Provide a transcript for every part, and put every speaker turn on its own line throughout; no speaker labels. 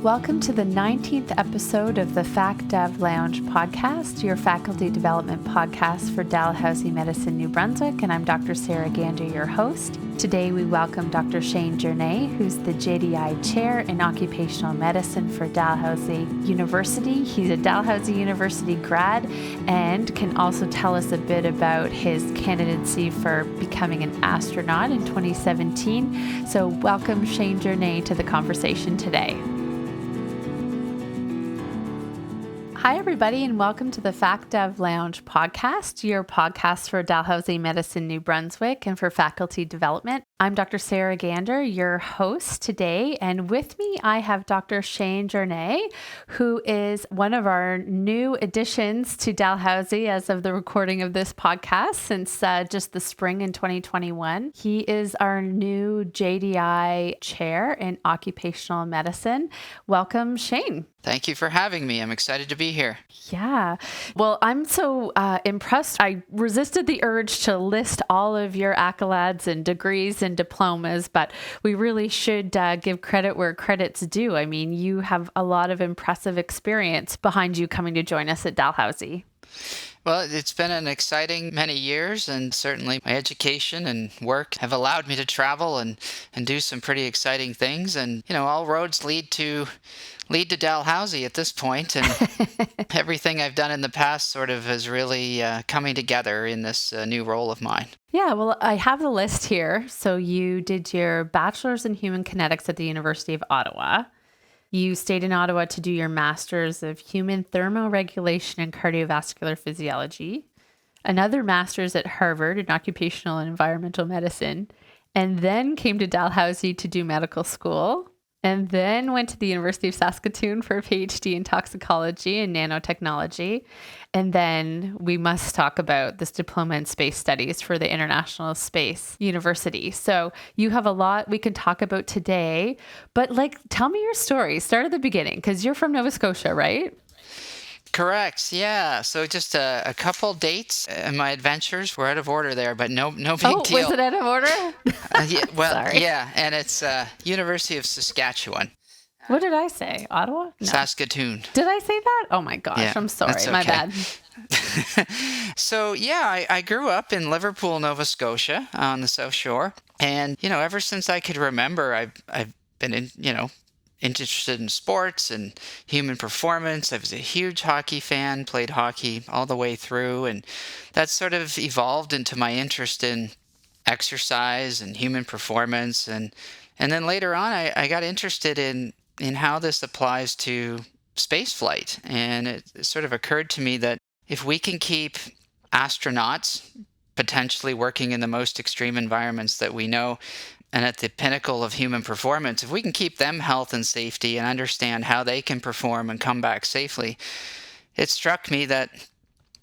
Welcome to the 19th episode of the Fac Dev Lounge podcast, your faculty development podcast for Dalhousie Medicine, New Brunswick, and I'm Dr. Sarah Gander, your host. Today we welcome Dr. Shane Journeay, who's the JDI Chair in Occupational Medicine for Dalhousie University. He's a Dalhousie University grad and can also tell us a bit about his candidacy for becoming an astronaut in 2017. So welcome Shane Journeay to the conversation today. Hi, everybody, and welcome to the Fac Dev Lounge podcast, your podcast for Dalhousie Medicine, New Brunswick, and for faculty development. I'm Dr. Sarah Gander, your host today, and with me I have Dr. Shane Journeay, who is one of our new additions to Dalhousie as of the recording of this podcast since just the spring in 2021. He is our new JDI Chair in Occupational Medicine. Welcome, Shane.
Thank you for having me. I'm excited to be here.
Yeah. Well, I'm so impressed. I resisted the urge to list all of your accolades and degrees and diplomas, but we really should give credit where credit's due. I mean, you have a lot of impressive experience behind you coming to join us at Dalhousie.
Well, it's been an exciting many years, and certainly my education and work have allowed me to travel and do some pretty exciting things. And, you know, all roads lead to Dalhousie at this point, and everything I've done in the past sort of is really coming together in this new role of mine.
Yeah, well, I have the list here. So you did your bachelor's in human kinetics at the University of Ottawa. You stayed in Ottawa to do your master's of human thermoregulation and cardiovascular physiology, another master's at Harvard in occupational and environmental medicine, and then came to Dalhousie to do medical school, and then went to the University of Saskatoon for a PhD in toxicology and nanotechnology. And then we must talk about this diploma in space studies for the International Space University. So you have a lot we can talk about today, but tell me your story. Start at the beginning, because you're from Nova Scotia, right?
Correct. Yeah. So just a couple dates in my adventures. We're out of order there, but no big deal.
Oh, was it out of order?
Sorry. Yeah. And it's University of Saskatchewan.
What did I say? Ottawa? No.
Saskatoon.
Did I say that? Oh my gosh. Yeah, I'm sorry. Okay. My bad.
So yeah, I grew up in Liverpool, Nova Scotia on the South Shore. And, you know, ever since I could remember, I've been interested in sports and human performance. I was a huge hockey fan, played hockey all the way through, and that sort of evolved into my interest in exercise and human performance. And then later on, I got interested in how this applies to space flight. And it sort of occurred to me that if we can keep astronauts potentially working in the most extreme environments that we know, and at the pinnacle of human performance, if we can keep them health and safety and understand how they can perform and come back safely, it struck me that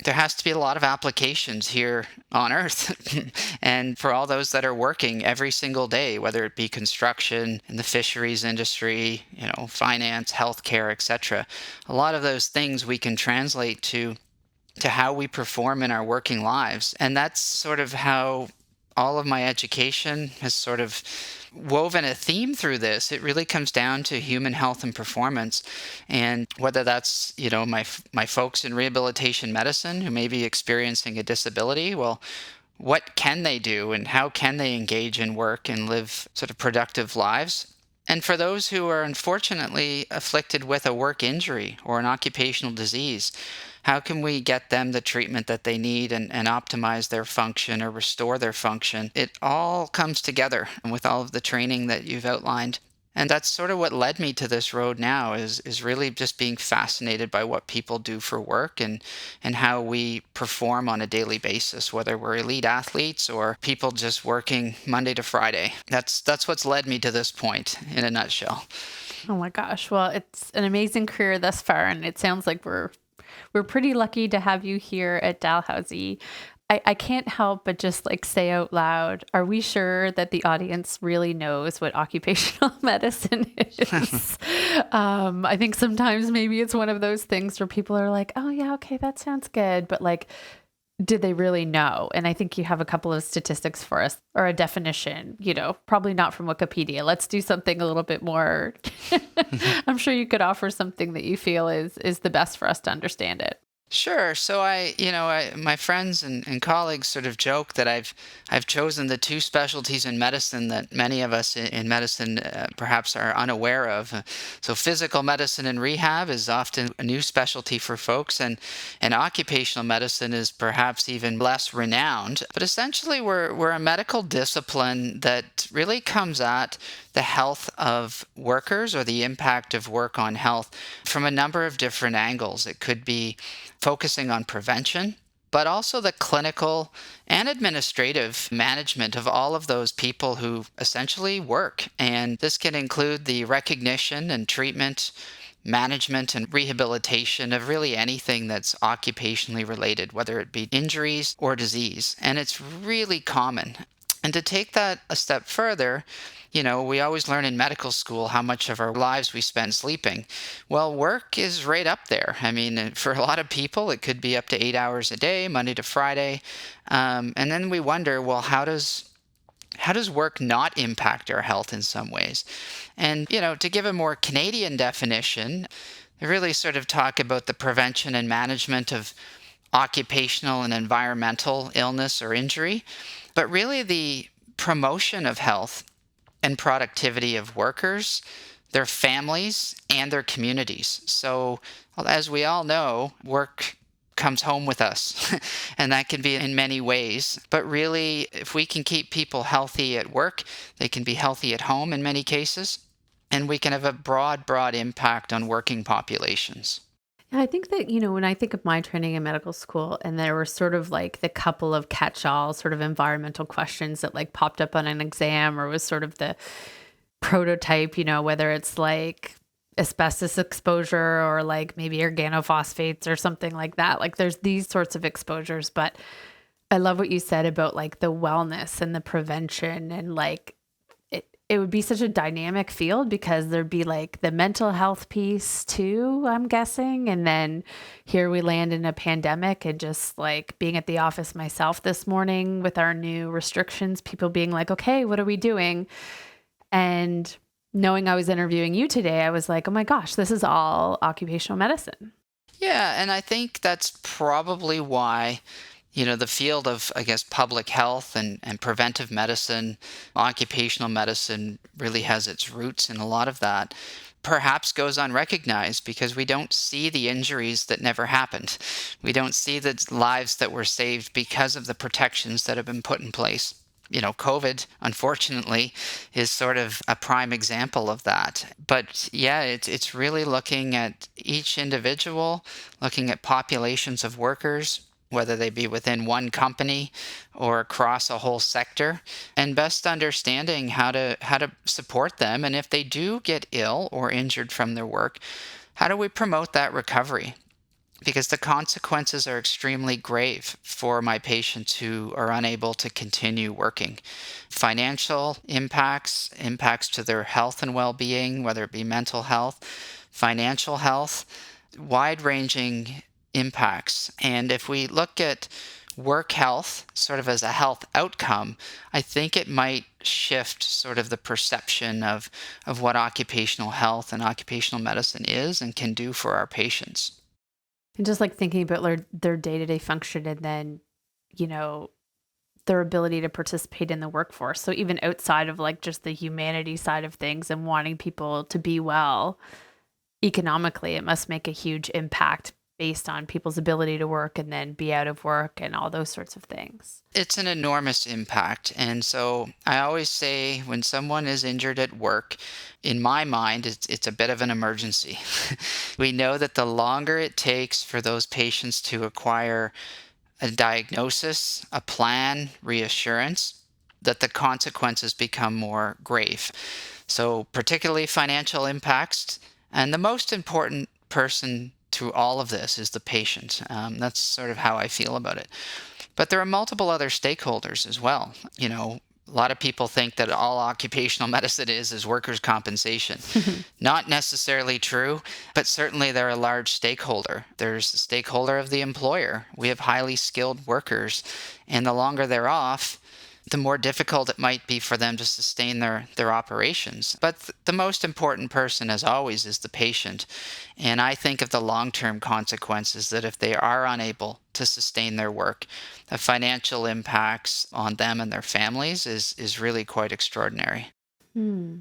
there has to be a lot of applications here on Earth. And for all those that are working every single day, whether it be construction, in the fisheries industry, finance, healthcare, etc., a lot of those things we can translate to how we perform in our working lives. And that's sort of how all of my education has sort of woven a theme through this. It really comes down to human health and performance. And whether that's, my folks in rehabilitation medicine who may be experiencing a disability, well, what can they do and how can they engage in work and live sort of productive lives? And for those who are unfortunately afflicted with a work injury or an occupational disease, how can we get them the treatment that they need and optimize their function or restore their function? It all comes together with all of the training that you've outlined. And that's sort of what led me to this road now is really just being fascinated by what people do for work and how we perform on a daily basis, whether we're elite athletes or people just working Monday to Friday. That's what's led me to this point in a nutshell.
Oh my gosh. Well, it's an amazing career thus far, and it sounds like we're pretty lucky to have you here at Dalhousie. I can't help but just say out loud, are we sure that the audience really knows what occupational medicine is? I think sometimes maybe it's one of those things where people are like, oh yeah, okay, that sounds good. But did they really know? And I think you have a couple of statistics for us or a definition, probably not from Wikipedia. Let's do something a little bit more. I'm sure you could offer something that you feel is the best for us to understand it.
Sure. So my friends and colleagues sort of joke that I've chosen the two specialties in medicine that many of us in medicine perhaps are unaware of. So physical medicine and rehab is often a new specialty for folks, and occupational medicine is perhaps even less renowned. But essentially, we're a medical discipline that really comes at the health of workers or the impact of work on health from a number of different angles. It could be focusing on prevention, but also the clinical and administrative management of all of those people who essentially work. And this can include the recognition and treatment, management and rehabilitation of really anything that's occupationally related, whether it be injuries or disease. And it's really common. And to take that a step further, we always learn in medical school how much of our lives we spend sleeping. Well, work is right up there. I mean, for a lot of people, it could be up to 8 hours a day, Monday to Friday. And then we wonder, well, how does work not impact our health in some ways? And, to give a more Canadian definition, they really sort of talk about the prevention and management of occupational and environmental illness or injury, but really the promotion of health and productivity of workers, their families, and their communities. So, well, as we all know, work comes home with us, and that can be in many ways. But really, if we can keep people healthy at work, they can be healthy at home in many cases, and we can have a broad impact on working populations.
Yeah, I think that, when I think of my training in medical school and there were sort of like the couple of catch-all sort of environmental questions that like popped up on an exam or was sort of the prototype, whether it's like asbestos exposure or like maybe organophosphates or something like that. Like there's these sorts of exposures, but I love what you said about like the wellness and the prevention and like it would be such a dynamic field because there'd be like the mental health piece too, I'm guessing. And then here we land in a pandemic and just like being at the office myself this morning with our new restrictions, people being like, okay, what are we doing? And knowing I was interviewing you today, I was like, oh my gosh, this is all occupational medicine.
Yeah, and I think that's probably why the field of, I guess, public health and preventive medicine, occupational medicine really has its roots in a lot of that, perhaps goes unrecognized because we don't see the injuries that never happened. We don't see the lives that were saved because of the protections that have been put in place. COVID, unfortunately, is sort of a prime example of that. But yeah, it's really looking at each individual, looking at populations of workers, whether they be within one company or across a whole sector, and best understanding how to support them. And if they do get ill or injured from their work, how do we promote that recovery? Because the consequences are extremely grave for my patients who are unable to continue working. Financial impacts to their health and well-being, whether it be mental health, financial health, wide-ranging impacts. And if we look at work health sort of as a health outcome, I think it might shift sort of the perception of what occupational health and occupational medicine is and can do for our patients.
And just like thinking about their day-to-day function and then, their ability to participate in the workforce. So even outside of like just the humanity side of things and wanting people to be well, economically, it must make a huge impact based on people's ability to work and then be out of work and all those sorts of things.
It's an enormous impact. And so I always say when someone is injured at work, in my mind, it's a bit of an emergency. We know that the longer it takes for those patients to acquire a diagnosis, a plan, reassurance, that the consequences become more grave. So particularly financial impacts. And the most important person to all of this is the patient. That's sort of how I feel about it. But there are multiple other stakeholders as well, A lot of people think that all occupational medicine is workers' compensation. Not necessarily true, but certainly they're a large stakeholder. There's the stakeholder of the employer. We have highly skilled workers, and the longer they're off, the more difficult it might be for them to sustain their operations. But the most important person, as always, is the patient. And I think of the long-term consequences that if they are unable to sustain their work, the financial impacts on them and their families is really quite extraordinary.
Hmm.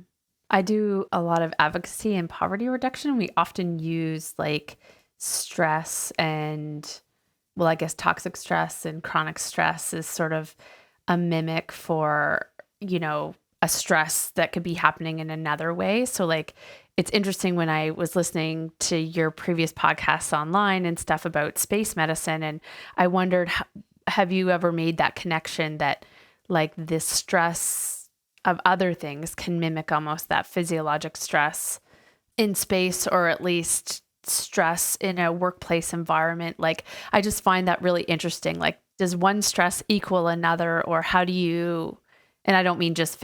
I do a lot of advocacy and poverty reduction. We often use like stress and, well, I guess toxic stress and chronic stress is sort of a mimic for, a stress that could be happening in another way. So, like, it's interesting when I was listening to your previous podcasts online and stuff about space medicine, and I wondered, have you ever made that connection that, like, this stress of other things can mimic almost that physiologic stress in space, or at least stress in a workplace environment? Like, I just find that really interesting. Like, does one stress equal another, or how do you, and I don't mean just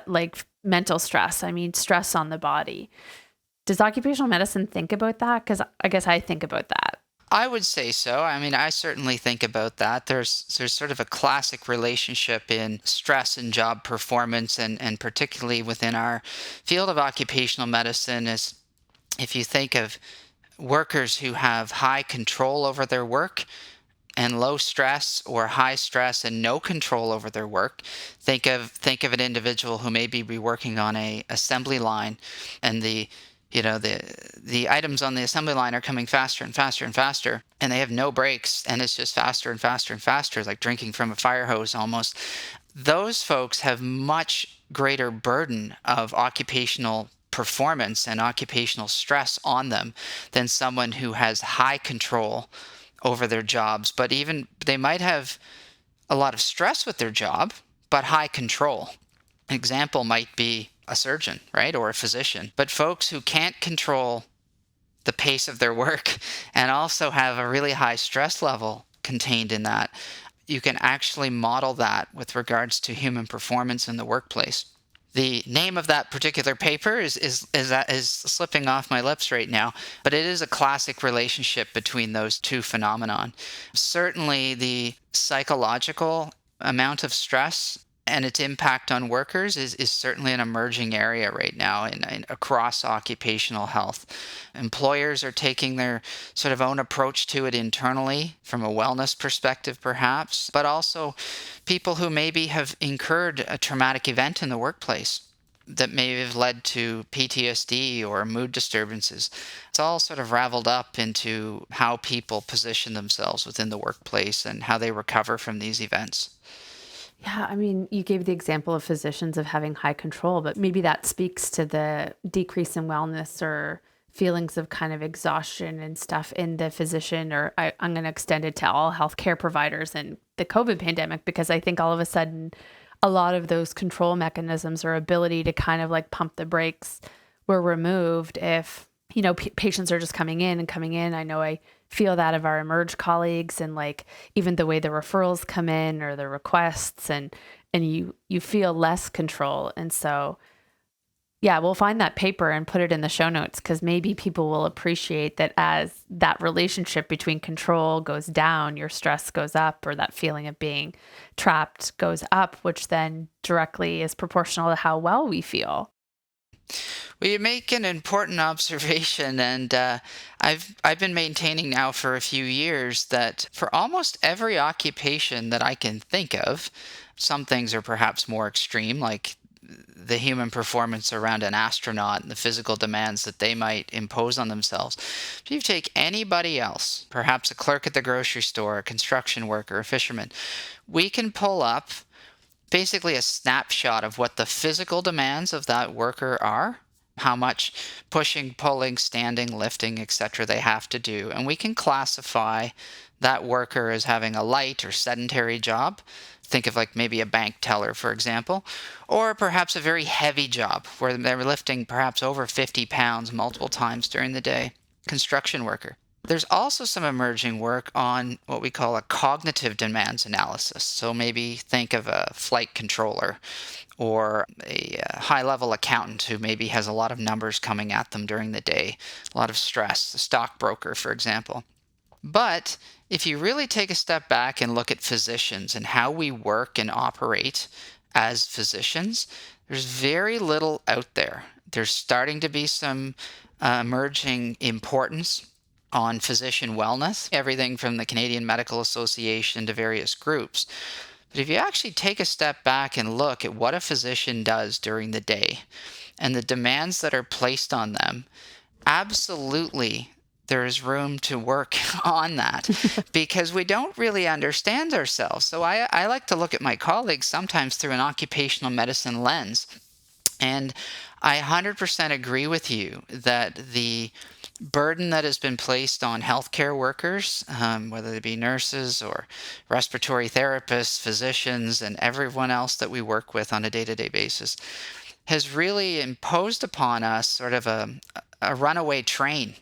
like mental stress, I mean stress on the body. Does occupational medicine think about that? Because I guess I think about that.
I would say so. I mean, I certainly think about that. There's sort of a classic relationship in stress and job performance, and particularly within our field of occupational medicine is if you think of workers who have high control over their work and low stress, or high stress and no control over their work. Think of an individual who maybe be working on a assembly line, and the items on the assembly line are coming faster and faster and faster, and they have no brakes, and it's just faster and faster and faster, like drinking from a fire hose almost. Those folks have much greater burden of occupational performance and occupational stress on them than someone who has high control over their jobs, but even they might have a lot of stress with their job, but high control. An example might be a surgeon, right? Or a physician. But folks who can't control the pace of their work and also have a really high stress level contained in that, you can actually model that with regards to human performance in the workplace. The name of that particular paper is slipping off my lips right now, but it is a classic relationship between those two phenomenon. Certainly, the psychological amount of stress and its impact on workers is certainly an emerging area right now in across occupational health. Employers are taking their sort of own approach to it internally from a wellness perspective, perhaps, but also people who maybe have incurred a traumatic event in the workplace that may have led to PTSD or mood disturbances. It's all sort of raveled up into how people position themselves within the workplace and how they recover from these events.
Yeah, I mean, you gave the example of physicians of having high control, but maybe that speaks to the decrease in wellness or feelings of kind of exhaustion and stuff in the physician, or I'm going to extend it to all healthcare providers and the COVID pandemic, because I think all of a sudden a lot of those control mechanisms or ability to kind of like pump the brakes were removed if, patients are just coming in and coming in. I know I feel that of our emerge colleagues, and like even the way the referrals come in or the requests, and you feel less control. And so yeah, we'll find that paper and put it in the show notes, because maybe people will appreciate that as that relationship between control goes down, your stress goes up, or that feeling of being trapped goes up, which then directly is proportional to how well we feel.
Well, you make an important observation, and I've been maintaining now for a few years that for almost every occupation that I can think of, some things are perhaps more extreme, like the human performance around an astronaut and the physical demands that they might impose on themselves. If you take anybody else, perhaps a clerk at the grocery store, a construction worker, a fisherman, we can pull up basically a snapshot of what the physical demands of that worker are, how much pushing, pulling, standing, lifting, etc. they have to do. And we can classify that worker as having a light or sedentary job. Think of like maybe a bank teller, for example, or perhaps a very heavy job where they're lifting perhaps over 50 pounds multiple times during the day. Construction worker. There's also some emerging work on what we call a cognitive demands analysis. So maybe think of a flight controller or a high-level accountant who maybe has a lot of numbers coming at them during the day, a lot of stress, a stockbroker, for example. But if you really take a step back and look at physicians and how we work and operate as physicians, there's very little out there. There's starting to be some emerging importance on physician wellness, everything from the Canadian Medical Association to various groups. But if you actually take a step back and look at what a physician does during the day and the demands that are placed on them, absolutely there is room to work on that because we don't really understand ourselves. So I like to look at my colleagues sometimes through an occupational medicine lens. And I 100% agree with you that the burden that has been placed on healthcare workers, whether they be nurses or respiratory therapists, physicians, and everyone else that we work with on a day-to-day basis, has really imposed upon us sort of a runaway train.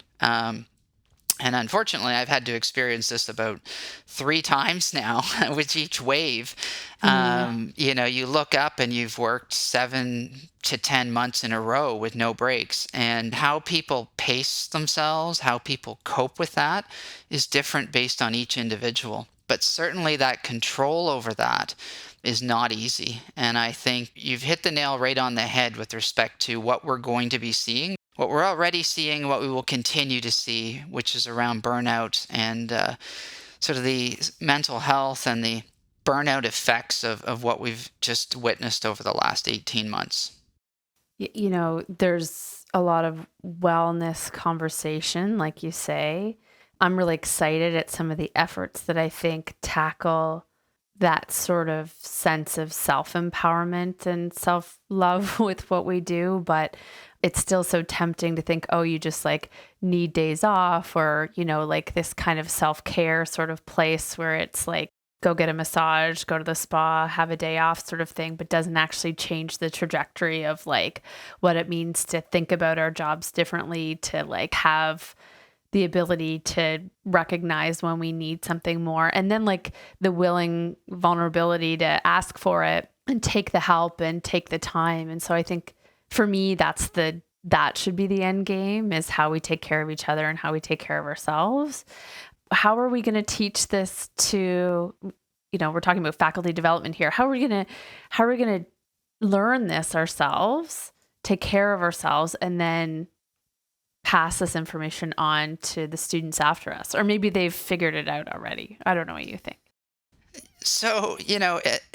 And unfortunately, I've had to experience this about 3 times now with each wave. You look up and you've worked 7 to 10 months in a row with no breaks. And how people pace themselves, how people cope with that is different based on each individual. But certainly that control over that is not easy. And I think you've hit the nail right on the head with respect to what we're going to be seeing, what we're already seeing, what we will continue to see, which is around burnout and sort of the mental health and the burnout effects of what we've just witnessed over the last 18 months.
There's a lot of wellness conversation, like you say. I'm really excited at some of the efforts that I think tackle that sort of sense of self-empowerment and self-love with what we do. But it's still so tempting to think, oh, you just like need days off or, like this kind of self-care sort of place where it's like, go get a massage, go to the spa, have a day off sort of thing, but doesn't actually change the trajectory of like what it means to think about our jobs differently, to like have the ability to recognize when we need something more. And then like the willing vulnerability to ask for it and take the help and take the time. And so I think for me, that should be the end game, is how we take care of each other and how we take care of ourselves. How are we going to teach this to, we're talking about faculty development here. How are we going to learn this ourselves, take care of ourselves, and then pass this information on to the students after us? Or maybe they've figured it out already. I don't know what you think.
So,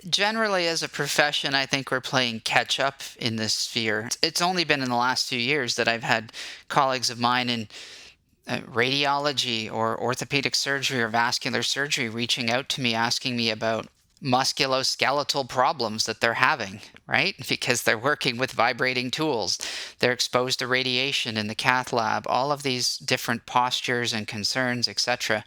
generally as a profession, I think we're playing catch up in this sphere. It's only been in the last few years that I've had colleagues of mine in radiology or orthopedic surgery or vascular surgery reaching out to me asking me about musculoskeletal problems that they're having, right? Because they're working with vibrating tools. They're exposed to radiation in the cath lab. All of these different postures and concerns, etc.,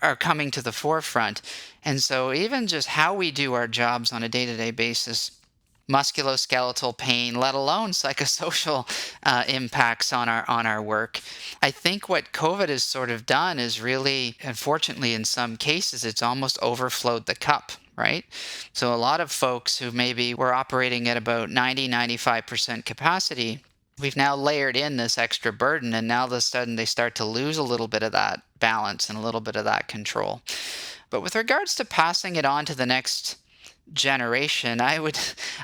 are coming to the forefront. And so even just how we do our jobs on a day-to-day basis, musculoskeletal pain, let alone psychosocial impacts on our work. I think what COVID has sort of done is really, unfortunately, in some cases, it's almost overflowed the cup, right? So a lot of folks who maybe were operating at about 90-95% capacity, we've now layered in this extra burden, and now all of a sudden they start to lose a little bit of that balance and a little bit of that control. But with regards to passing it on to the next generation, I would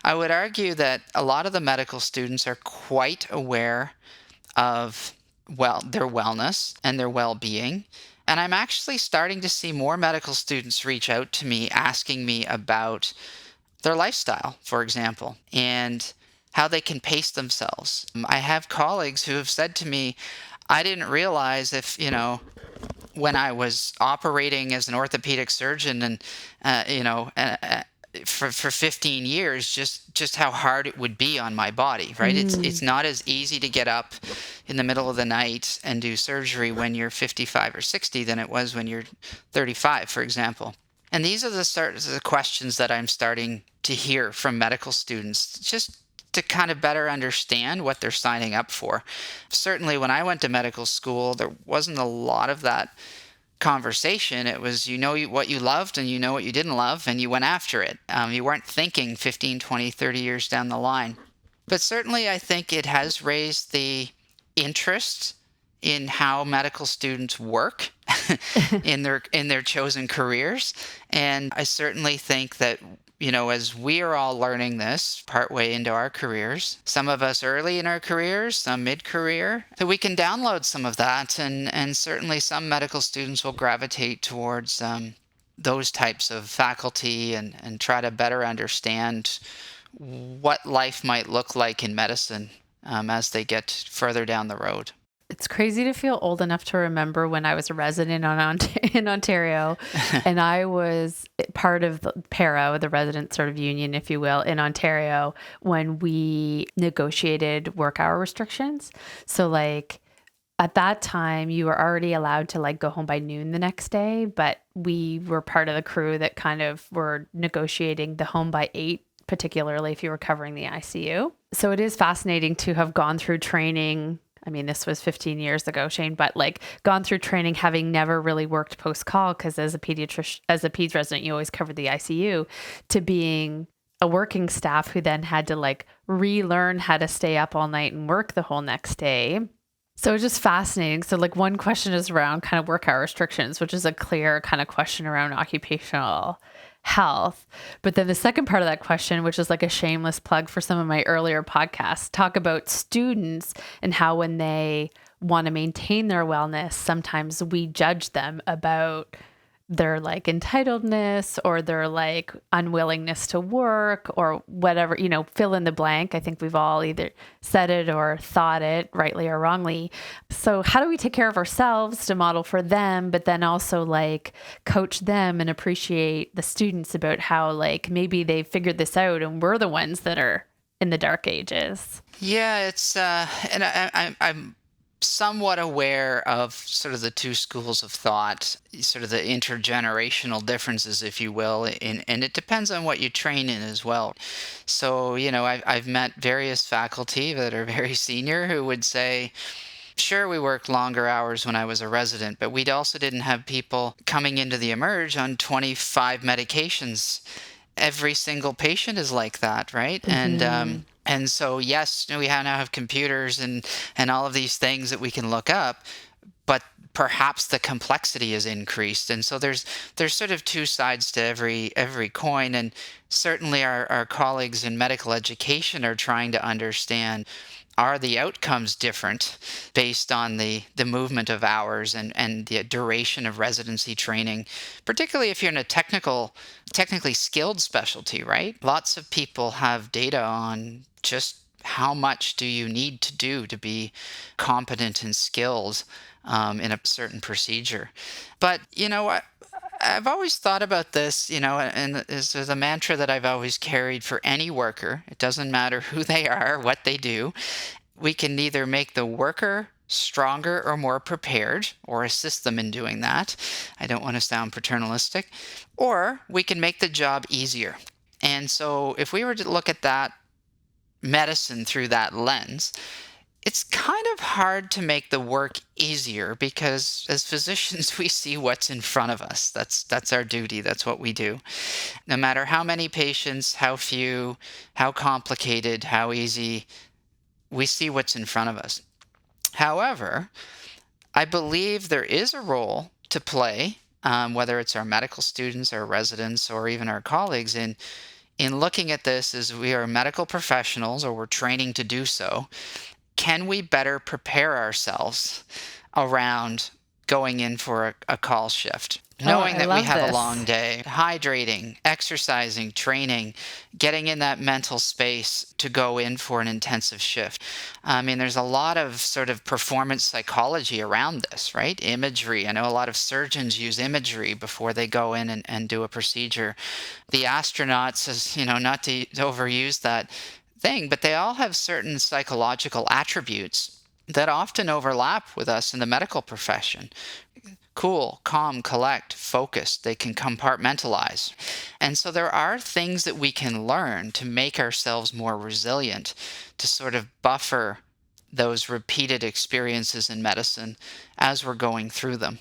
argue that a lot of the medical students are quite aware of their wellness and their well-being. And I'm actually starting to see more medical students reach out to me asking me about their lifestyle, for example, and how they can pace themselves. I have colleagues who have said to me, I didn't realize if, when I was operating as an orthopedic surgeon and, for 15 years, just how hard it would be on my body, right? It's not as easy to get up in the middle of the night and do surgery when you're 55 or 60 than it was when you're 35, for example. And these are the questions that I'm starting to hear from medical students. Just to kind of better understand what they're signing up for. Certainly when I went to medical school, there wasn't a lot of that conversation. It was, what you loved and you know what you didn't love, and you went after it. You weren't thinking 15, 20, 30 years down the line. But certainly I think it has raised the interest in how medical students work in their chosen careers. And I certainly think that, as we are all learning this partway into our careers, some of us early in our careers, some mid-career, that we can download some of that. And certainly some medical students will gravitate towards those types of faculty and try to better understand what life might look like in medicine as they get further down the road.
It's crazy to feel old enough to remember when I was a resident in Ontario, and I was part of the PARA, the resident sort of union, if you will, in Ontario when we negotiated work hour restrictions. So like at that time, you were already allowed to like go home by noon the next day, but we were part of the crew that kind of were negotiating the home by 8, particularly if you were covering the ICU. So it is fascinating to have gone through training. I mean, this was 15 years ago, Shane, but like gone through training, having never really worked post-call, because as a peds resident, you always covered the ICU, to being a working staff who then had to like relearn how to stay up all night and work the whole next day. So it's just fascinating. So like one question is around kind of work hour restrictions, which is a clear kind of question around occupational health. But then the second part of that question, which is like a shameless plug for some of my earlier podcasts, talk about students and how when they want to maintain their wellness, sometimes we judge them about their like entitledness or their like unwillingness to work or whatever, fill in the blank. I think we've all either said it or thought it, rightly or wrongly. So how do we take care of ourselves to model for them, but then also like coach them and appreciate the students about how like maybe they figured this out and we're the ones that are in the dark ages?
Yeah, it's and I'm somewhat aware of sort of the two schools of thought, sort of the intergenerational differences, if you will, and it depends on what you train in as well. So, I've met various faculty that are very senior who would say, sure, we worked longer hours when I was a resident, but we also didn't have people coming into the emerge on 25 medications. Every single patient is like that, right?
Mm-hmm.
And so, yes, we now have computers and all of these things that we can look up, but perhaps the complexity is increased. And so there's sort of two sides to every coin. And certainly our colleagues in medical education are trying to understand, are the outcomes different based on the movement of hours and the duration of residency training, particularly if you're in a technically skilled specialty, right? Lots of people have data on just how much do you need to do to be competent and skilled in a certain procedure. But, I've always thought about this, and this is a mantra that I've always carried for any worker. It doesn't matter who they are, what they do. We can either make the worker stronger or more prepared, or assist them in doing that. I don't want to sound paternalistic. Or we can make the job easier. And so if we were to look at that medicine through that lens, it's kind of hard to make the work easier because as physicians, we see what's in front of us. That's our duty. That's what we do. No matter how many patients, how few, how complicated, how easy, we see what's in front of us. However, I believe there is a role to play, whether it's our medical students, our residents, or even our colleagues in looking at this as we are medical professionals or we're training to do so. Can we better prepare ourselves around going in for a call shift? Knowing that we have a long day, hydrating, exercising, training, getting in that mental space to go in for an intensive shift. I mean, there's a lot of sort of performance psychology around this, right? Imagery. I know a lot of surgeons use imagery before they go in and do a procedure. The astronauts, not to overuse that thing, but they all have certain psychological attributes that often overlap with us in the medical profession. cool, calm, collect, focus. They can compartmentalize. And so there are things that we can learn to make ourselves more resilient, to sort of buffer those repeated experiences in medicine as we're going through them.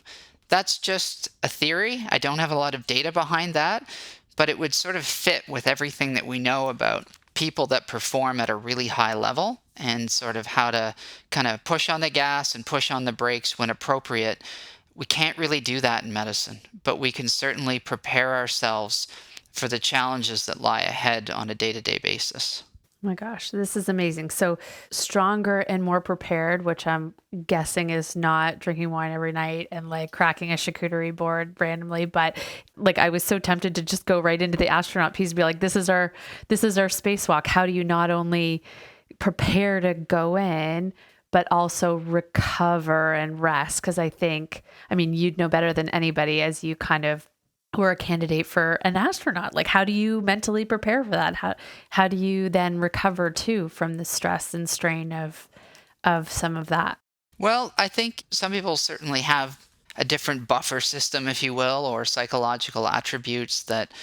That's just a theory. I don't have a lot of data behind that, but it would sort of fit with everything that we know about people that perform at a really high level and sort of how to kind of push on the gas and push on the brakes when appropriate. We can't really do that in medicine, but we can certainly prepare ourselves for the challenges that lie ahead on a day-to-day basis.
Oh my gosh, this is amazing. So stronger and more prepared, which I'm guessing is not drinking wine every night and like cracking a charcuterie board randomly. But like I was so tempted to just go right into the astronaut piece and be like, this is our spacewalk. How do you not only prepare to go in, but also recover and rest? Because I mean, you'd know better than anybody as you kind of were a candidate for an astronaut. Like, how do you mentally prepare for that? How do you then recover too from the stress and strain of some of that?
Well, I think some people certainly have a different buffer system, if you will, or psychological attributes that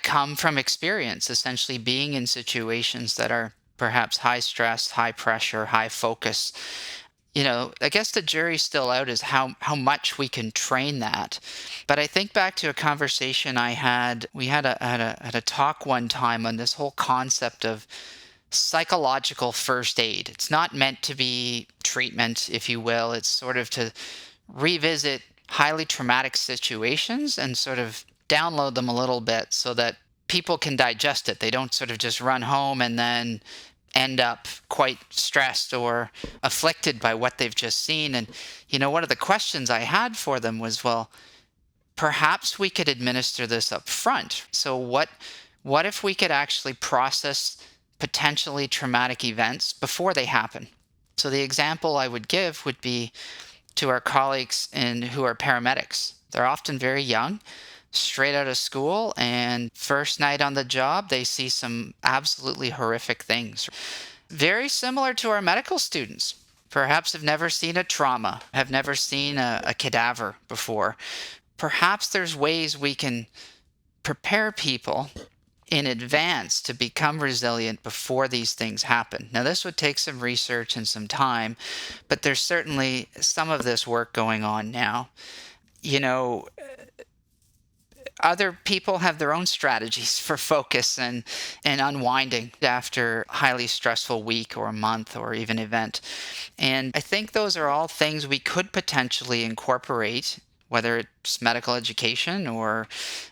come from experience, essentially being in situations that are perhaps high stress, high pressure, high focus. I guess the jury's still out as how much we can train that. But I think back to a conversation we had a talk one time on this whole concept of psychological first aid. It's not meant to be treatment, if you will. It's sort of to revisit highly traumatic situations and sort of download them a little bit so that people can digest it. They don't sort of just run home and then end up quite stressed or afflicted by what they've just seen. And, one of the questions I had for them was, well, perhaps we could administer this up front. So what if we could actually process potentially traumatic events before they happen? So the example I would give would be to our colleagues who are paramedics. They're often very young, straight out of school, and first night on the job, they see some absolutely horrific things. Very similar to our medical students. Perhaps have never seen a trauma, have never seen a cadaver before. Perhaps there's ways we can prepare people in advance to become resilient before these things happen. Now, this would take some research and some time, but there's certainly some of this work going on now. Other people have their own strategies for focus and unwinding after a highly stressful week or a month or even event. And I think those are all things we could potentially incorporate, whether it's medical education or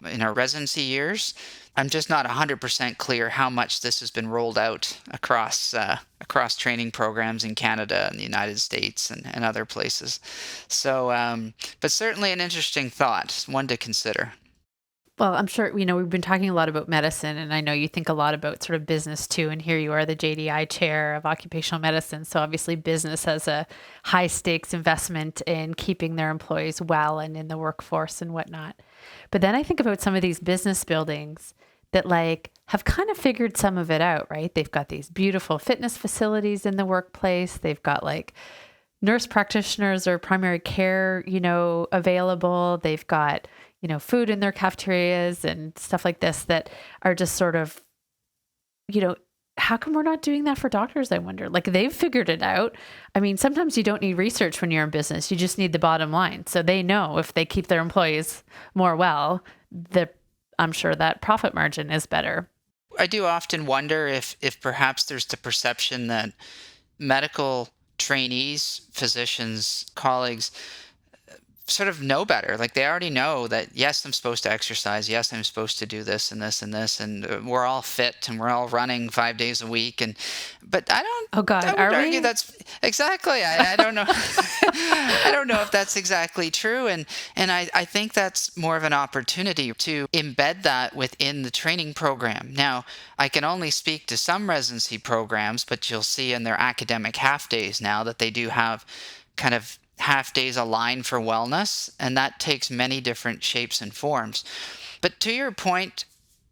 in our residency years. I'm just not 100% clear how much this has been rolled out across training programs in Canada and the United States and other places. So, but certainly an interesting thought, one to consider.
Well, I'm sure, we've been talking a lot about medicine, and I know you think a lot about sort of business too. And here you are, the JDI chair of occupational medicine. So obviously business has a high stakes investment in keeping their employees well and in the workforce and whatnot. But then I think about some of these business buildings that like have kind of figured some of it out, right? They've got these beautiful fitness facilities in the workplace. They've got like nurse practitioners or primary care, available. They've got, food in their cafeterias and stuff like this that are just sort of, how come we're not doing that for doctors? I wonder. Like they've figured it out. I mean, sometimes you don't need research when you're in business. You just need the bottom line. So they know if they keep their employees more well, I'm sure that profit margin is better.
I do often wonder if perhaps there's the perception that medical trainees, physicians, colleagues sort of know better. Like they already know that, yes, I'm supposed to exercise. Yes, I'm supposed to do this and this and this. And we're all fit and we're all running 5 days a week. But
Oh God,
I would
are
argue
we?
that's exactly, I don't know. I don't know if that's exactly true. And I think that's more of an opportunity to embed that within the training program. Now, I can only speak to some residency programs, but you'll see in their academic half days now that they do have kind of half days aligned for wellness, and that takes many different shapes and forms. But to your point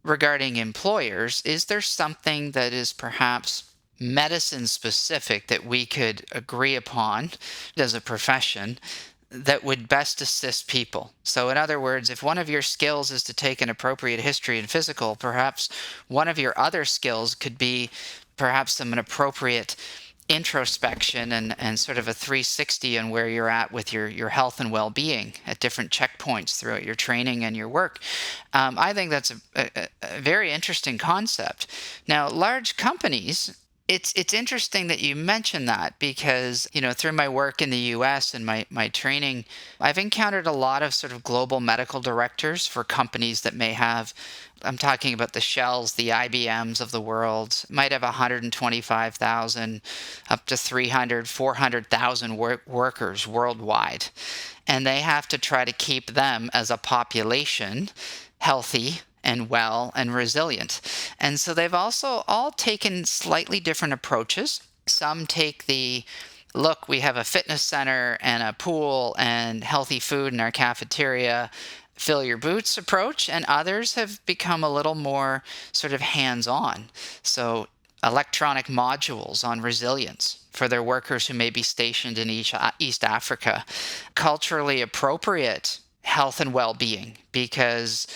regarding employers, is there something that is perhaps medicine specific that we could agree upon as a profession that would best assist people. So, in other words, if one of your skills is to take an appropriate history and physical, perhaps one of your other skills could be perhaps an appropriate introspection and sort of a 360 on where you're at with your health and well-being at different checkpoints throughout your training and your work. I think that's a very interesting concept. Now, large companies, it's interesting that you mention that because, through my work in the US and my training, I've encountered a lot of sort of global medical directors for companies that may have, I'm talking about the Shells, the IBMs of the world, might have 125,000 up to 300, 400,000 workers worldwide. And they have to try to keep them as a population healthy and well and resilient. And so they've also all taken slightly different approaches. Some take the look, we have a fitness center and a pool and healthy food in our cafeteria, fill your boots approach, and others have become a little more sort of hands-on. So electronic modules on resilience for their workers who may be stationed in East Africa, culturally appropriate health and well-being, because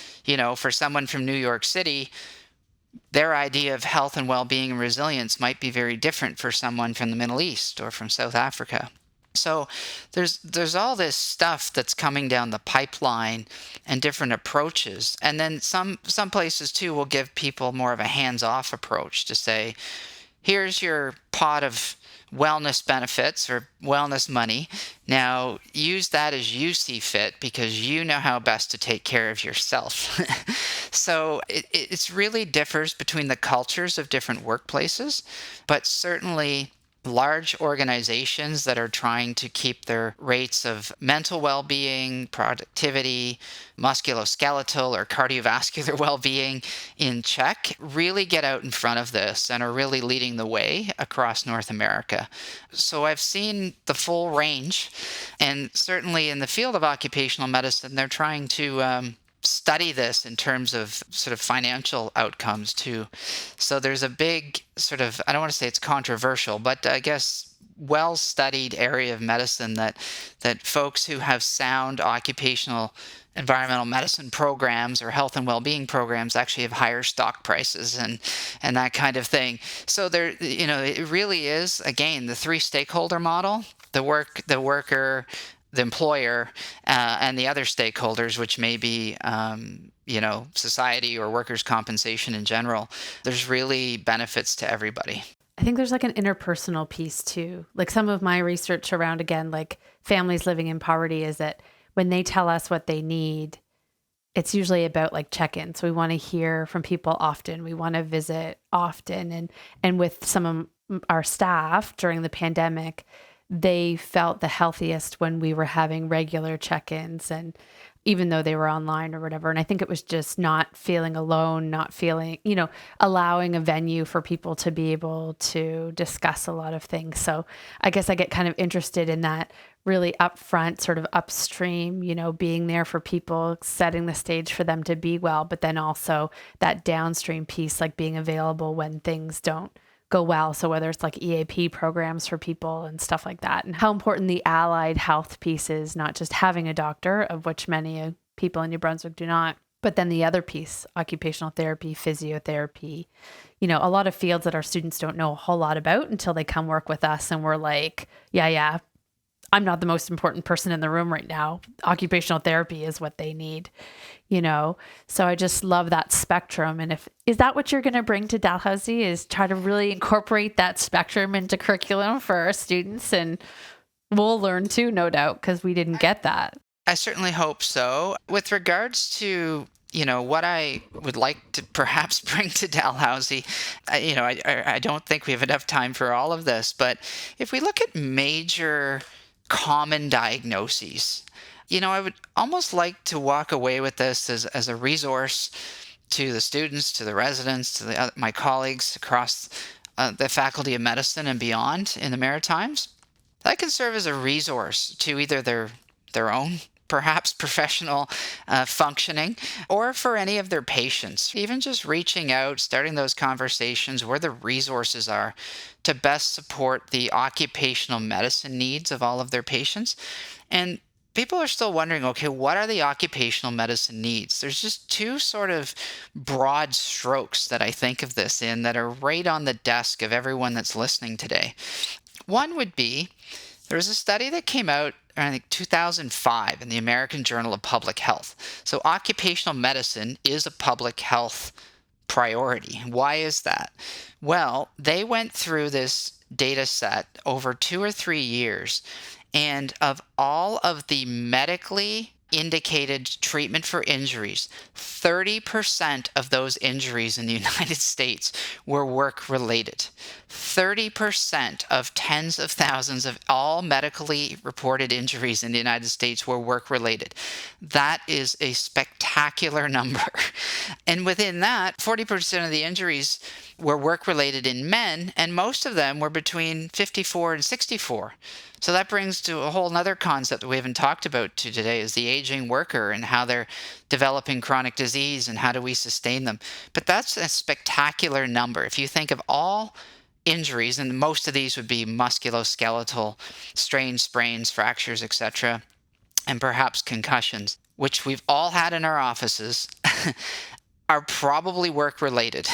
for someone from New York City, their idea of health and well-being and resilience might be very different for someone from the Middle East or from South Africa. So there's all this stuff that's coming down the pipeline and different approaches. And then some places too will give people more of a hands-off approach to say, here's your pot of wellness benefits or wellness money. Now use that as you see fit because you know how best to take care of yourself. So it's really differs between the cultures of different workplaces, but certainly large organizations that are trying to keep their rates of mental well-being, productivity, musculoskeletal or cardiovascular well-being in check really get out in front of this and are really leading the way across North America. So I've seen the full range, and certainly in the field of occupational medicine, they're trying to study this in terms of sort of financial outcomes too. So there's a big sort of, I don't want to say it's controversial, but I guess well-studied area of medicine that folks who have sound occupational environmental medicine programs or health and well-being programs actually have higher stock prices and that kind of thing. So there, it really is, again, the three stakeholder model: the worker, the employer, and the other stakeholders, which may be, society or workers' compensation in general. There's really benefits to everybody.
I think there's like an interpersonal piece too. Like some of my research around, again, like families living in poverty, is that when they tell us what they need, it's usually about like check-ins. We want to hear from people often. We want to visit often. And with some of our staff during the pandemic, they felt the healthiest when we were having regular check-ins, and even though they were online or whatever. And I think it was just not feeling alone, not feeling, allowing a venue for people to be able to discuss a lot of things. So I guess I get kind of interested in that really upfront, sort of upstream, being there for people, setting the stage for them to be well, but then also that downstream piece, like being available when things don't go well. So whether it's like EAP programs for people and stuff like that, and how important the allied health piece is, not just having a doctor, of which many people in New Brunswick do not, but then the other piece, occupational therapy, physiotherapy, a lot of fields that our students don't know a whole lot about until they come work with us. And we're like, yeah, I'm not the most important person in the room right now. Occupational therapy is what they need, So I just love that spectrum. And is that what you're going to bring to Dalhousie, is try to really incorporate that spectrum into curriculum for our students? And we'll learn too, no doubt, because we didn't get that.
I certainly hope so. With regards to what I would like to perhaps bring to Dalhousie, I don't think we have enough time for all of this, but if we look at major common diagnoses, I would almost like to walk away with this as a resource to the students, to the residents, to my colleagues across the Faculty of Medicine and beyond in the Maritimes. That can serve as a resource to either their own perhaps professional functioning, or for any of their patients. Even just reaching out, starting those conversations where the resources are to best support the occupational medicine needs of all of their patients. And people are still wondering, okay, what are the occupational medicine needs? There's just two sort of broad strokes that I think of this in that are right on the desk of everyone that's listening today. One would be there was a study that came out, I think, 2005 in the American Journal of Public Health. So, occupational medicine is a public health priority. Why is that? Well, they went through this data set over 2 or 3 years, and of all of the medically indicated treatment for injuries, 30% of those injuries in the United States were work related. 30% of tens of thousands of all medically reported injuries in the United States were work related. That is a spectacular number. And within that, 40% of the injuries were work related in men, and most of them were between 54 and 64. So that brings to a whole other concept that we haven't talked about today is the aging worker and how they're developing chronic disease and how do we sustain them. But that's a spectacular number. If you think of all injuries, and most of these would be musculoskeletal strains, sprains, fractures, etc., and perhaps concussions, which we've all had in our offices, are probably work related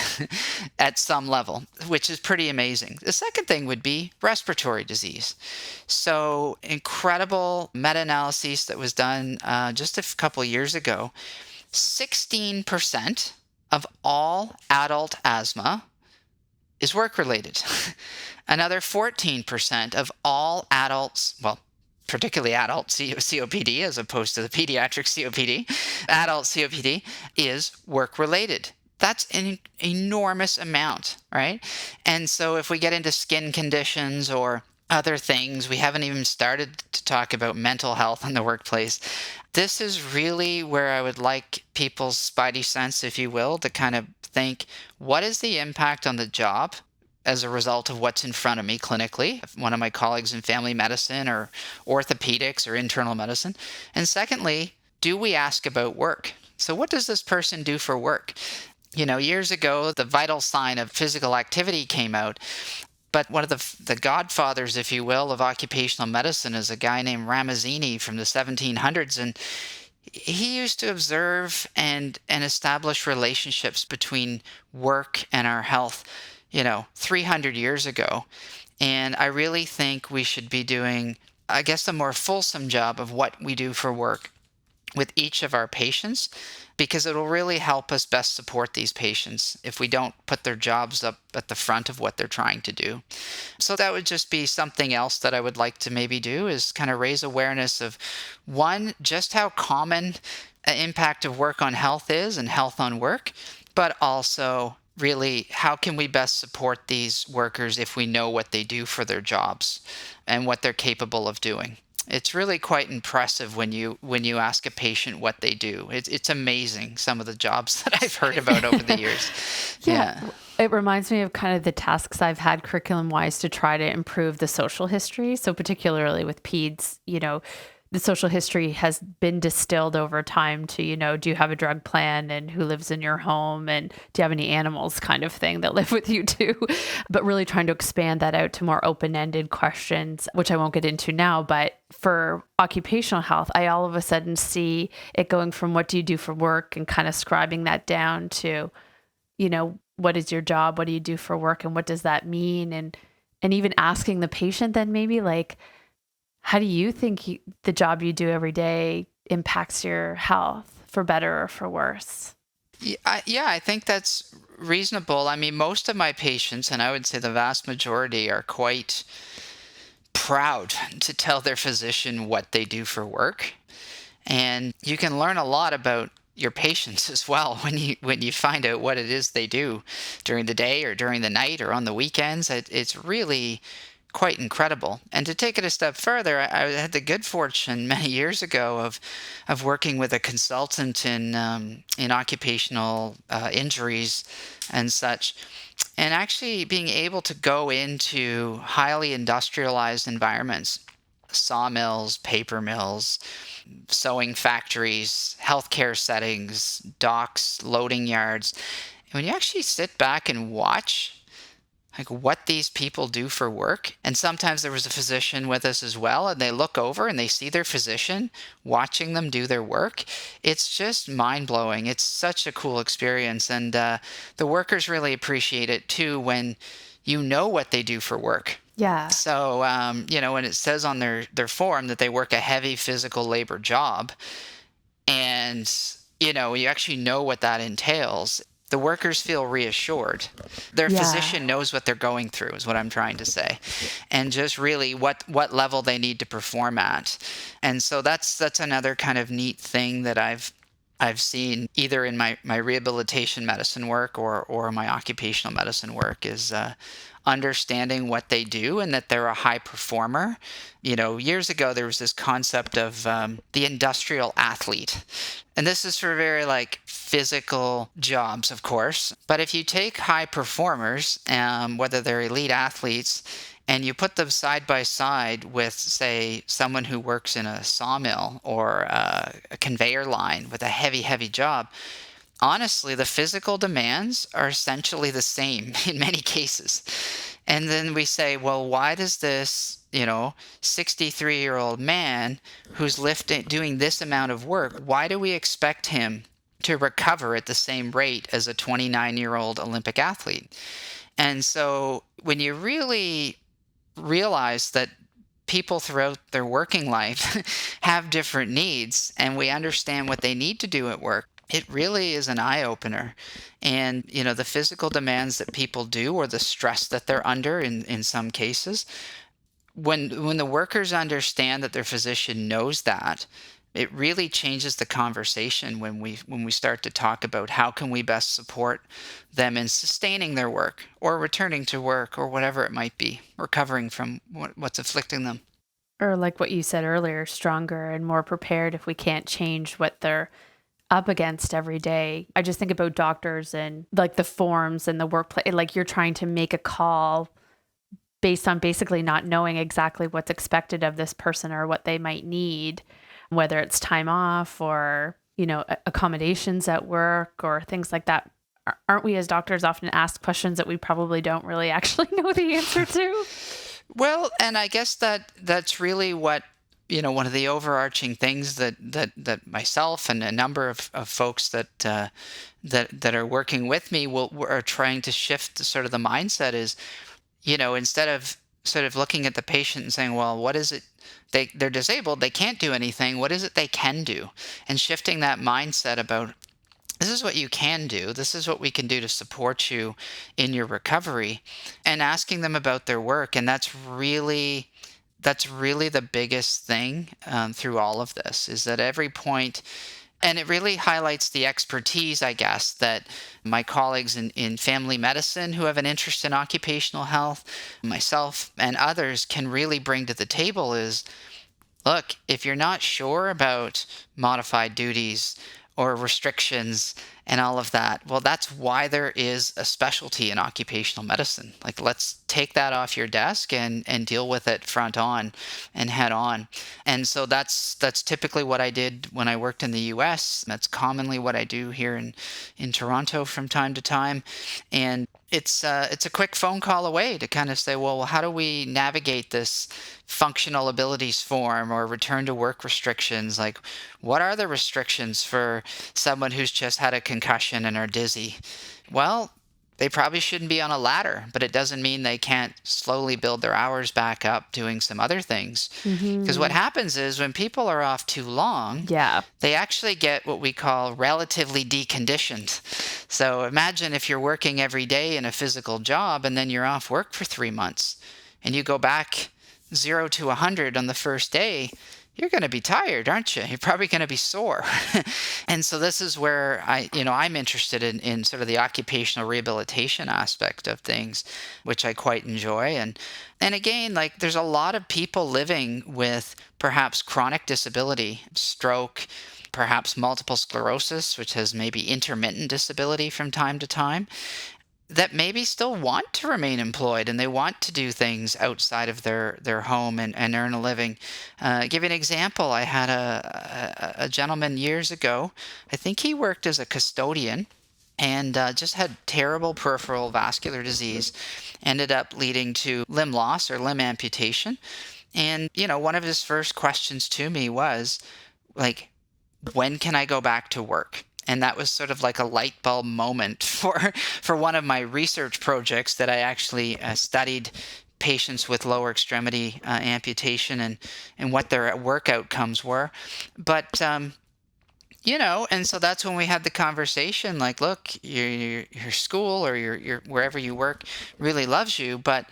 at some level, which is pretty amazing. The second thing would be respiratory disease. So, incredible meta analysis that was done just a couple years ago. 16% of all adult asthma is work related. Another 14% of all adults, well, particularly adult COPD as opposed to the pediatric COPD, adult COPD is work related. That's an enormous amount, right? And so if we get into skin conditions or other things, we haven't even started to talk about mental health in the workplace. This is really where I would like people's spidey sense, if you will, to kind of think, what is the impact on the job as a result of what's in front of me clinically, one of my colleagues in family medicine or orthopedics or internal medicine? And secondly, do we ask about work? So what does this person do for work? Years ago, the vital sign of physical activity came out. But one of the godfathers, if you will, of occupational medicine is a guy named Ramazzini from the 1700s. And he used to observe and establish relationships between work and our health 300 years ago. And I really think we should be doing, I guess, a more fulsome job of what we do for work with each of our patients, because it'll really help us best support these patients if we don't put their jobs up at the front of what they're trying to do. So that would just be something else that I would like to maybe do, is kind of raise awareness of, one, just how common an impact of work on health is and health on work, but also really, how can we best support these workers if we know what they do for their jobs and what they're capable of doing? It's really quite impressive when you ask a patient what they do. It's amazing, some of the jobs that I've heard about over the years.
Yeah. It reminds me of kind of the tasks I've had curriculum-wise to try to improve the social history. So particularly with peds, the social history has been distilled over time to, do you have a drug plan and who lives in your home and do you have any animals kind of thing that live with you too? But really trying to expand that out to more open-ended questions, which I won't get into now. But for occupational health, I all of a sudden see it going from what do you do for work and kind of scribing that down to, what is your job? What do you do for work? And what does that mean? And even asking the patient then maybe like, how do you think the job you do every day impacts your health for better or for worse?
Yeah, I think that's reasonable. I mean, most of my patients, and I would say the vast majority, are quite proud to tell their physician what they do for work. And you can learn a lot about your patients as well when you find out what it is they do during the day or during the night or on the weekends. It's really quite incredible. And to take it a step further, I had the good fortune many years ago of working with a consultant in occupational injuries and such, and actually being able to go into highly industrialized environments, sawmills, paper mills, sewing factories, healthcare settings, docks, loading yards. And when you actually sit back and watch like what these people do for work. And sometimes there was a physician with us as well, and they look over and they see their physician watching them do their work. It's just mind blowing. It's such a cool experience. And the workers really appreciate it too when you know what they do for work.
Yeah.
So, when it says on their form that they work a heavy physical labor job, and, you actually know what that entails, the workers feel reassured. Their
Yeah.
physician knows what they're going through, is what I'm trying to say, and just really what level they need to perform at. And so that's another kind of neat thing that I've seen either in my rehabilitation medicine work or my occupational medicine work is understanding what they do and that they're a high performer. Years ago, there was this concept of the industrial athlete. And this is for very like physical jobs, of course. But if you take high performers, whether they're elite athletes, and you put them side by side with, say, someone who works in a sawmill or a conveyor line with a heavy, heavy job, honestly, the physical demands are essentially the same in many cases. And then we say, well, why does this, 63-year-old man who's doing this amount of work, why do we expect him to recover at the same rate as a 29-year-old Olympic athlete? And so when you really realize that people throughout their working life have different needs and we understand what they need to do at work, it really is an eye-opener. And, the physical demands that people do or the stress that they're under in some cases, when the workers understand that their physician knows that, it really changes the conversation when we start to talk about how can we best support them in sustaining their work or returning to work or whatever it might be, recovering from what's afflicting them.
Or like what you said earlier, stronger and more prepared if we can't change what they're up against every day. I just think about doctors and like the forms and the workplace, like you're trying to make a call based on basically not knowing exactly what's expected of this person or what they might need, whether it's time off or, accommodations at work or things like that. Aren't we as doctors often asked questions that we probably don't really actually know the answer to?
Well, and I guess that's really what, one of the overarching things that myself and a number of folks that are working with me are trying to shift sort of the mindset is, instead of sort of looking at the patient and saying, well, what is it? They're disabled, they can't do anything. What is it they can do? And shifting that mindset about this is what you can do. This is what we can do to support you in your recovery, and asking them about their work. And that's really the biggest thing through all of this is that every point, and it really highlights the expertise, I guess, that my colleagues in family medicine who have an interest in occupational health, myself and others can really bring to the table is, look, if you're not sure about modified duties or restrictions and all of that, well, that's why there is a specialty in occupational medicine. Like, let's take that off your desk and deal with it front on and head on. And so that's typically what I did when I worked in the US. That's commonly what I do here in Toronto from time to time. And it's a quick phone call away to kind of say, well, how do we navigate this functional abilities form or return to work restrictions? Like, what are the restrictions for someone who's just had a concussion and are dizzy? Well, they probably shouldn't be on a ladder, but it doesn't mean they can't slowly build their hours back up doing some other things. Because what
Mm-hmm.
happens is when people are off too long,
Yeah.
they actually get what we call relatively deconditioned. So imagine if you're working every day in a physical job and then you're off work for 3 months and you go back 0 to 100 on the first day, you're going to be tired, aren't you? You're probably going to be sore. And so this is where I'm interested in sort of the occupational rehabilitation aspect of things, which I quite enjoy. And again, like there's a lot of people living with perhaps chronic disability, stroke, perhaps multiple sclerosis, which has maybe intermittent disability from time to time, that maybe still want to remain employed and they want to do things outside of their home and earn a living. Give you an example. I had a gentleman years ago. I think he worked as a custodian and just had terrible peripheral vascular disease, ended up leading to limb loss or limb amputation. And, one of his first questions to me was like, when can I go back to work? And that was sort of like a light bulb moment for one of my research projects that I actually studied patients with lower extremity amputation and what their work outcomes were. But and so that's when we had the conversation. Like, look, your school or your wherever you work really loves you, but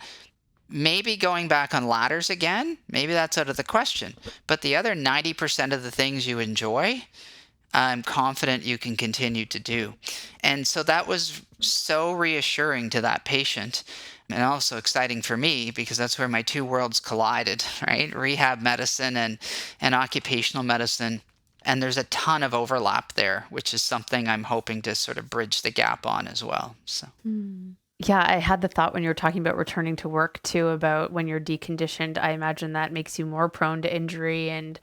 maybe going back on ladders again, maybe that's out of the question. But the other 90% of the things you enjoy, I'm confident you can continue to do. And so that was so reassuring to that patient, and also exciting for me because that's where my two worlds collided, right? Rehab medicine and occupational medicine. And there's a ton of overlap there, which is something I'm hoping to sort of bridge the gap on as well. So.
Yeah, I had the thought when you were talking about returning to work too, about when you're deconditioned. I imagine that makes you more prone to injury and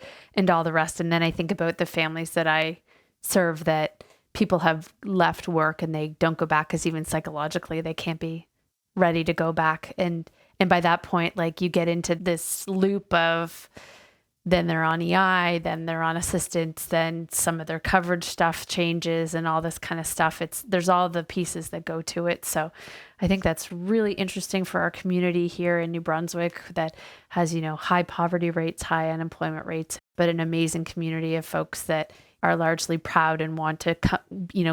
all the rest. And then I think about the families that I serve, that people have left work and they don't go back because even psychologically they can't be ready to go back. And by that point, like, you get into this loop of, then they're on EI, then they're on assistance, then some of their coverage stuff changes and all this kind of stuff. There's all the pieces that go to it. So I think that's really interesting for our community here in New Brunswick that has, high poverty rates, high unemployment rates, but an amazing community of folks that are largely proud and want to,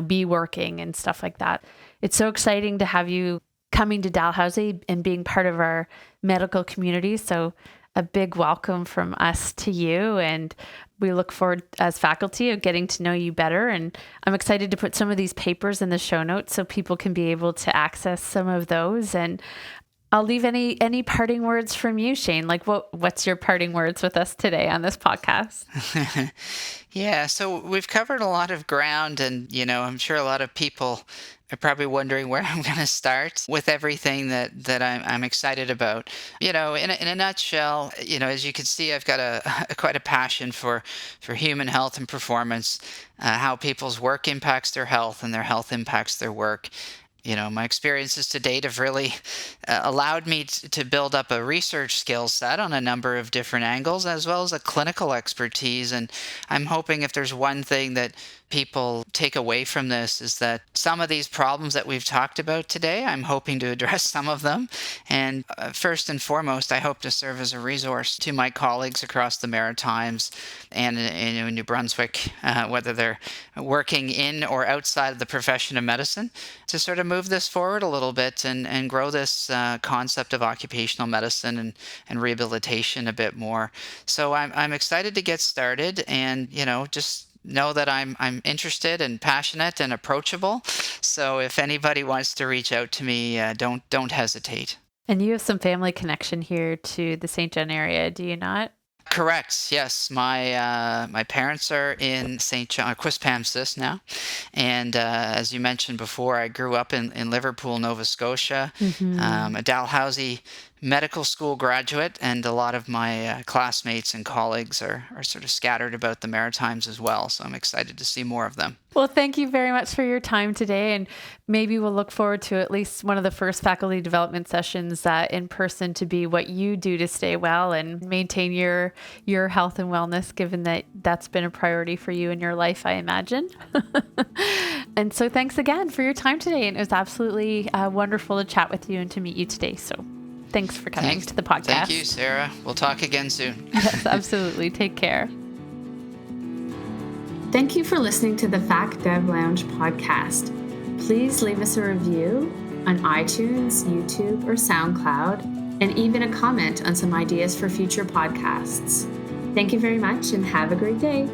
be working and stuff like that. It's so exciting to have you coming to Dalhousie and being part of our medical community. So a big welcome from us to you. And we look forward as faculty of getting to know you better. And I'm excited to put some of these papers in the show notes so people can be able to access some of those. And I'll leave any parting words from you, Shane. Like, what's your parting words with us today on this podcast?
Yeah, so we've covered a lot of ground, and I'm sure a lot of people are probably wondering where I'm going to start with everything that I'm excited about. In a nutshell, as you can see, I've got quite a passion for human health and performance, how people's work impacts their health and their health impacts their work. My experiences to date have really allowed me to build up a research skill set on a number of different angles, as well as a clinical expertise. And I'm hoping if there's one thing that people take away from this is that some of these problems that we've talked about today, I'm hoping to address some of them. And first and foremost, I hope to serve as a resource to my colleagues across the Maritimes and in New Brunswick, whether they're working in or outside of the profession of medicine, to sort of move this forward a little bit and grow this concept of occupational medicine and rehabilitation a bit more. So I'm excited to get started, and just know that I'm interested and passionate and approachable. So if anybody wants to reach out to me, don't hesitate.
And you have some family connection here to the St. John area, do you not?
Correct. Yes, my parents are in St. John, Quispamsis now, and as you mentioned before, I grew up in Liverpool, Nova Scotia, a Dalhousie medical school graduate, and a lot of my classmates and colleagues are sort of scattered about the Maritimes as well. So I'm excited to see more of them.
Well, thank you very much for your time today. And maybe we'll look forward to at least one of the first faculty development sessions in person to be what you do to stay well and maintain your health and wellness, given that that's been a priority for you in your life, I imagine. And so thanks again for your time today. And it was absolutely wonderful to chat with you and to meet you today. So thanks for coming to the podcast.
Thank you, Sarah. We'll talk again soon.
Yes, absolutely. Take care.
Thank you for listening to the Fac Dev Lounge podcast. Please leave us a review on iTunes, YouTube, or SoundCloud, and even a comment on some ideas for future podcasts. Thank you very much and have a great day.